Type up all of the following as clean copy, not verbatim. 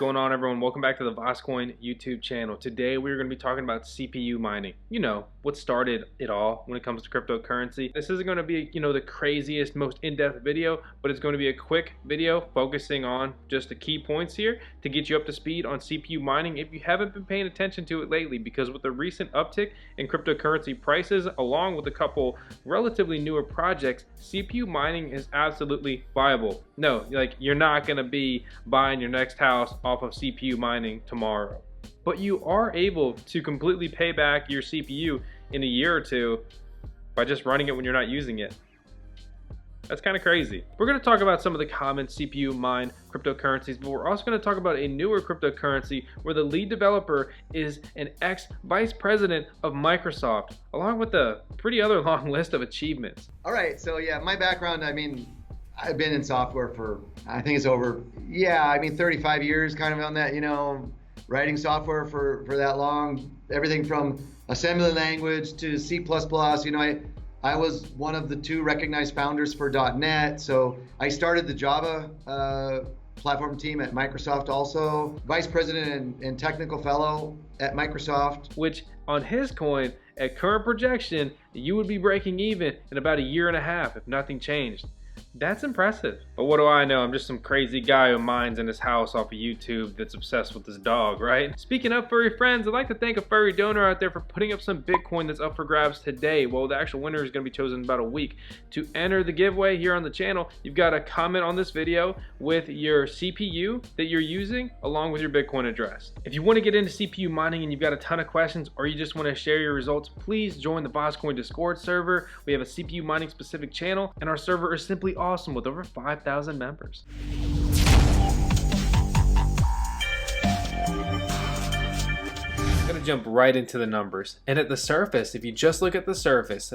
going on, everyone? Welcome back to the VoskCoin YouTube channel. Today we're going to be talking about CPU mining. You know, what started it all when it comes to cryptocurrency. This isn't going to be, the craziest, most in-depth video, but it's going to be a quick video focusing on just the key points here to get you up to speed on CPU mining if you haven't been paying attention to it lately, because with the recent uptick in cryptocurrency prices, along with a couple relatively newer projects, CPU mining is absolutely viable. No, you're not going to be buying your next house off of CPU mining tomorrow, but you are able to completely pay back your CPU in a year or two by just running it when you're not using it. That's kind of crazy. We're going to talk about some of the common CPU mined cryptocurrencies, but we're also going to talk about a newer cryptocurrency where the lead developer is an ex-vice president of Microsoft, along with a pretty other long list of achievements. All right, so yeah, my background, I've been in software for, I think it's over, 35 years, kind of on that, writing software for that long, everything from assembly language to C++, I was one of the two recognized founders for .NET, so I started the Java platform team at Microsoft also, vice president and technical fellow at Microsoft. Which, on his coin, at current projection, you would be breaking even in about a year and a half if nothing changed. That's impressive. But what do I know? I'm just some crazy guy who mines in his house off of YouTube that's obsessed with his dog, right? Speaking of furry friends, I'd like to thank a furry donor out there for putting up some Bitcoin that's up for grabs today. Well, the actual winner is going to be chosen in about a week. To enter the giveaway here on the channel, you've got to comment on this video with your CPU that you're using along with your Bitcoin address. If you want to get into CPU mining and you've got a ton of questions, or you just want to share your results, please join the VoskCoin Discord server. We have a CPU mining specific channel, and our server is simply awesome with over 5,000 members. I'm gonna jump right into the numbers. And at the surface, if you just look at the surface,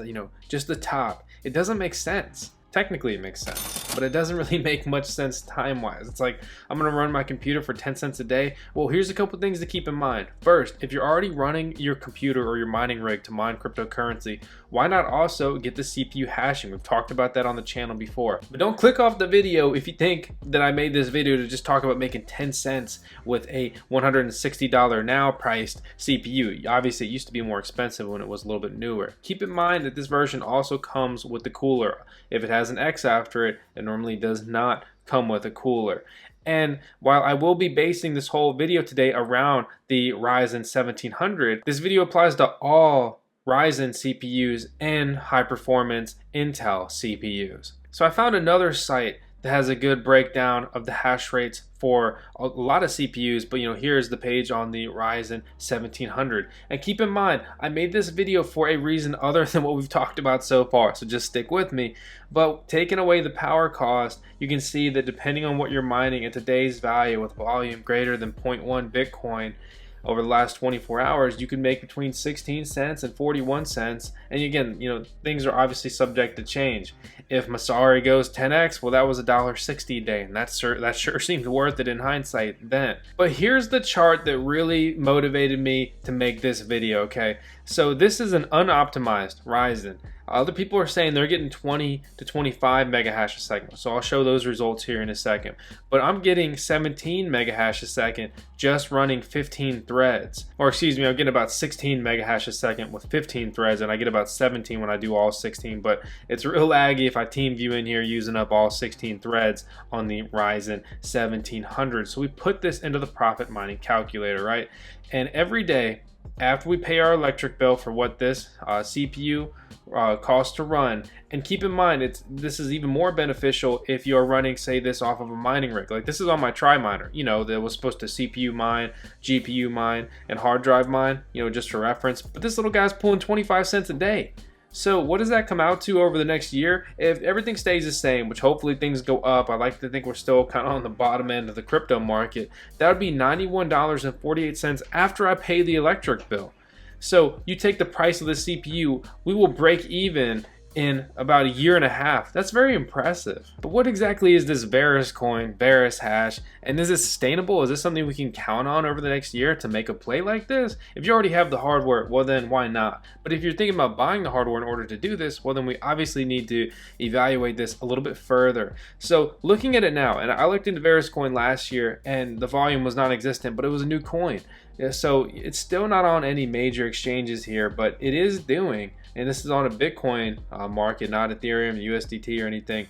just the top, it doesn't make sense. Technically it makes sense, but it doesn't really make much sense time-wise. It's like, I'm gonna run my computer for 10 cents a day. Well, here's a couple things to keep in mind. First, if you're already running your computer or your mining rig to mine cryptocurrency, why not also get the CPU hashing? We've talked about that on the channel before. But don't click off the video if you think that I made this video to just talk about making 10 cents with a $160 now priced CPU. Obviously, it used to be more expensive when it was a little bit newer. Keep in mind that this version also comes with the cooler. If it has an X after it, it normally does not come with a cooler. And while I will be basing this whole video today around the Ryzen 1700, this video applies to all Ryzen CPUs and high performance Intel CPUs. So I found another site that has a good breakdown of the hash rates for a lot of CPUs, but here's the page on the Ryzen 1700. And keep in mind, I made this video for a reason other than what we've talked about so far, so just stick with me. But taking away the power cost, you can see that depending on what you're mining at today's value with volume greater than 0.1 Bitcoin, over the last 24 hours, you can make between 16 cents and 41 cents. And again, things are obviously subject to change. If Masari goes 10x, well, that was $1.60 a day, and that sure seemed worth it in hindsight then. But here's the chart that really motivated me to make this video, okay? So this is an unoptimized Ryzen. Other people are saying they're getting 20 to 25 megahash a second. So I'll show those results here in a second. But I'm getting 17 megahash a second just running 15 threads. Or excuse me, I'm getting about 16 megahash a second with 15 threads, and I get about 17 when I do all 16. But it's real laggy if I team view in here using up all 16 threads on the Ryzen 1700. So we put this into the profit mining calculator, right? And every day, after we pay our electric bill for what this CPU costs to run, and keep in mind this is even more beneficial if you're running, say, this off of a mining rig. Like this is on my tri-miner, that was supposed to CPU mine, GPU mine, and hard drive mine, just for reference. But this little guy's pulling 25 cents a day. So what does that come out to over the next year? If everything stays the same, which hopefully things go up, I like to think we're still kind of on the bottom end of the crypto market, that would be $91.48 after I pay the electric bill. So you take the price of the CPU, we will break even in about a year and a half. That's very impressive. But what exactly is this Veruscoin, Verus hash, and is it sustainable? Is this something we can count on over the next year to make a play like this? If you already have the hardware, well then why not? But if you're thinking about buying the hardware in order to do this, well then we obviously need to evaluate this a little bit further. So looking at it now, and I looked into Veruscoin last year and the volume was non-existent, but it was a new coin. So it's still not on any major exchanges here, but it is doing, and this is on a Bitcoin market, not Ethereum, USDT or anything.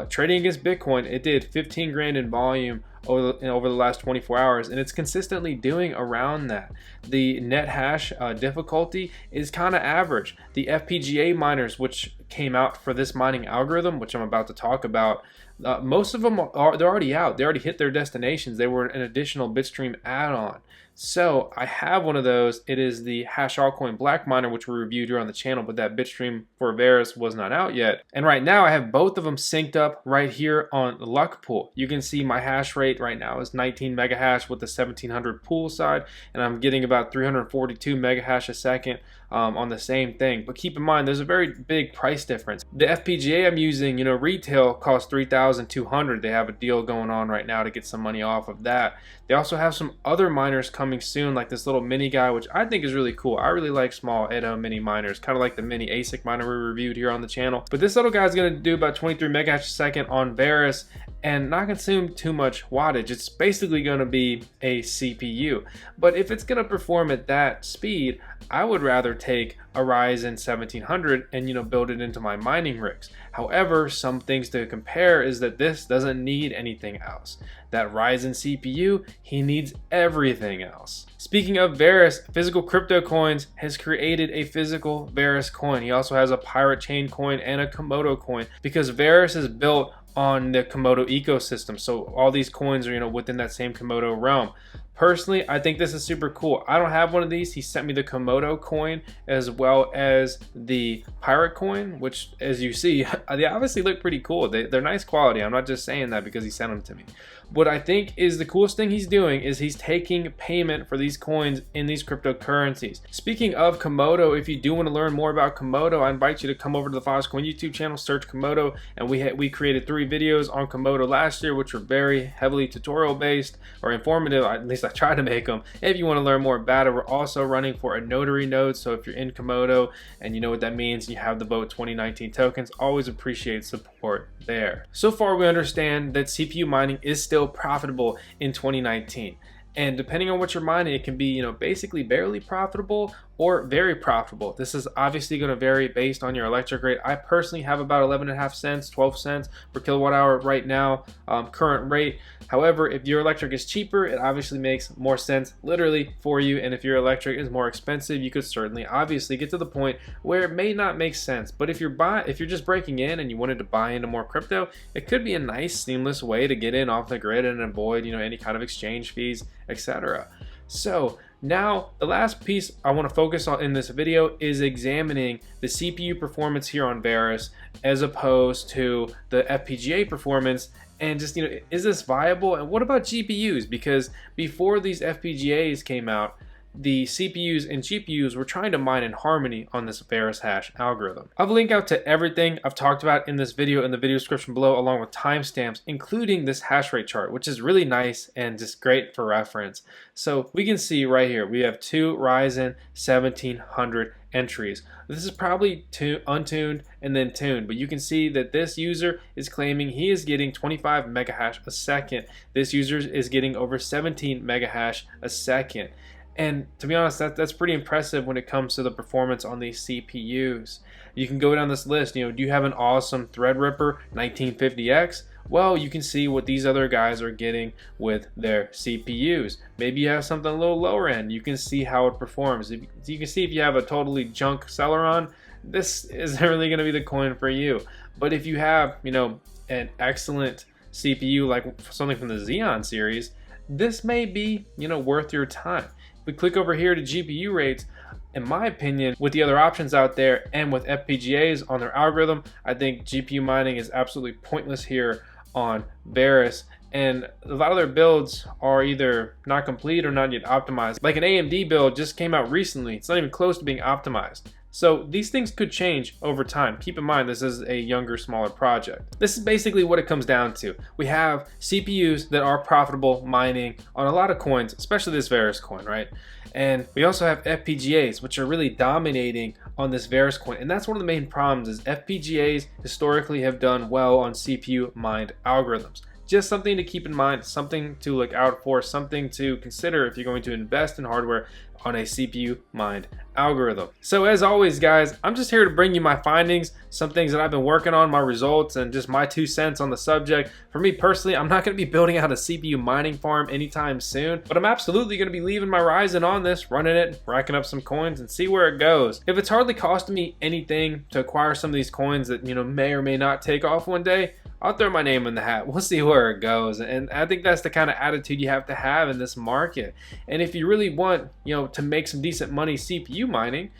Trading against Bitcoin, it did 15 grand in volume over the last 24 hours, and it's consistently doing around that. The net hash difficulty is kind of average. The FPGA miners, which came out for this mining algorithm, which I'm about to talk about, most of them they're already out. They already hit their destinations. They were an additional Bitstream add-on. So I have one of those. It is the hash altcoin black miner, which we reviewed here on the channel, but that Bitstream for Verus was not out yet. And right now I have both of them synced up right here on the luck pool. You can see my hash rate right now is 19 mega hash with the 1700 pool side, and I'm getting about 342 mega hash a second on the same thing. But keep in mind, there's a very big price difference. The FPGA I'm using, retail costs 3,200. They have a deal going on right now to get some money off of that. They also have some other miners coming soon, like this little mini guy, which I think is really cool. I really like small Edo mini miners, kind of like the mini ASIC miner we reviewed here on the channel. But this little guy is going to do about 23 megahash a second on Verus and not consume too much wattage. It's basically going to be a CPU. But if it's going to perform at that speed, I would rather take a Ryzen 1700 and build it into my mining rigs. However, some things to compare is that this doesn't need anything else. That Ryzen CPU, he needs everything else. Speaking of Verus, Physical Crypto Coins has created a physical Verus coin. He also has a Pirate Chain coin and a Komodo coin, because Verus is built on the Komodo ecosystem. So all these coins are within that same Komodo realm. Personally, I think this is super cool. I don't have one of these. He sent me the Komodo coin as well as the Pirate coin, which, as you see, they obviously look pretty cool. They're nice quality. I'm not just saying that because he sent them to me. What I think is the coolest thing he's doing is he's taking payment for these coins in these cryptocurrencies. Speaking of Komodo, if you do want to learn more about Komodo, I invite you to come over to the VoskCoin YouTube channel, search Komodo, and we created 3 videos on Komodo last year, which were very heavily tutorial based or informative. At least I tried to make them. If you want to learn more about it, we're also running for a notary node. So if you're in Komodo and you know what that means, you have the vote 2019 tokens, always appreciate support there. So far we understand that CPU mining is still profitable in 2019. And depending on what you're mining, it can be, basically barely profitable or very profitable. This is obviously going to vary based on your electric rate. I personally have about 11.5 cents, 12 cents per kilowatt hour right now, current rate. However, if your electric is cheaper, it obviously makes more sense literally for you. And if your electric is more expensive, you could certainly obviously get to the point where it may not make sense. But if you're just breaking in and you wanted to buy into more crypto, it could be a nice seamless way to get in off the grid and avoid, any kind of exchange fees, etc. So now the last piece I want to focus on in this video is examining the CPU performance here on Verus as opposed to the FPGA performance, and just, is this viable? And what about GPUs? Because before these FPGAs came out, the CPUs and GPUs were trying to mine in harmony on this Verus hash algorithm. I've linked out to everything I've talked about in this video in the video description below, along with timestamps, including this hash rate chart, which is really nice and just great for reference. So we can see right here, we have 2 Ryzen 1700 entries. This is probably untuned and then tuned, but you can see that this user is claiming he is getting 25 megahash a second. This user is getting over 17 megahash a second. And to be honest, that's pretty impressive when it comes to the performance on these CPUs. You can go down this list. Do you have an awesome Threadripper 1950X? Well, you can see what these other guys are getting with their CPUs. Maybe you have something a little lower end. You can see how it performs. You can see if you have a totally junk Celeron, this isn't really going to be the coin for you. But if you have, an excellent CPU like something from the Xeon series, this may be, worth your time. If we click over here to GPU rates, in my opinion, with the other options out there and with FPGAs on their algorithm, I think GPU mining is absolutely pointless here on Verus. And a lot of their builds are either not complete or not yet optimized. Like an AMD build just came out recently. It's not even close to being optimized. So these things could change over time. Keep in mind, this is a younger, smaller project. This is basically what it comes down to. We have CPUs that are profitable mining on a lot of coins, especially this Veruscoin, right? And we also have FPGAs, which are really dominating on this Veruscoin. And that's one of the main problems is FPGAs historically have done well on CPU mined algorithms. Just something to keep in mind, something to look out for, something to consider if you're going to invest in hardware on a CPU mined algorithm. So as always, guys, I'm just here to bring you my findings, some things that I've been working on, my results, and just my 2 cents on the subject. For me personally, I'm not going to be building out a CPU mining farm anytime soon, but I'm absolutely going to be leaving my Ryzen on this, running it, racking up some coins, and see where it goes. If it's hardly costing me anything to acquire some of these coins that, you know, may or may not take off one day, I'll throw my name in the hat. We'll see where it goes. And I think that's the kind of attitude you have to have in this market. And if you really want, you know, to make some decent money CPU mining,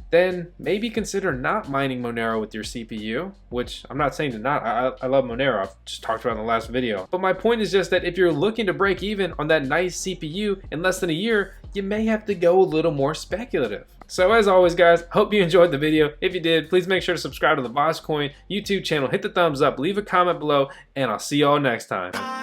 then maybe consider not mining Monero with your CPU, which I'm not saying to not. I love Monero. I've just talked about it in the last video. But my point is just that if you're looking to break even on that nice CPU in less than a year, you may have to go a little more speculative. So as always, guys, hope you enjoyed the video. If you did, please make sure to subscribe to the VoskCoin YouTube channel, hit the thumbs up, leave a comment below, and I'll see y'all next time.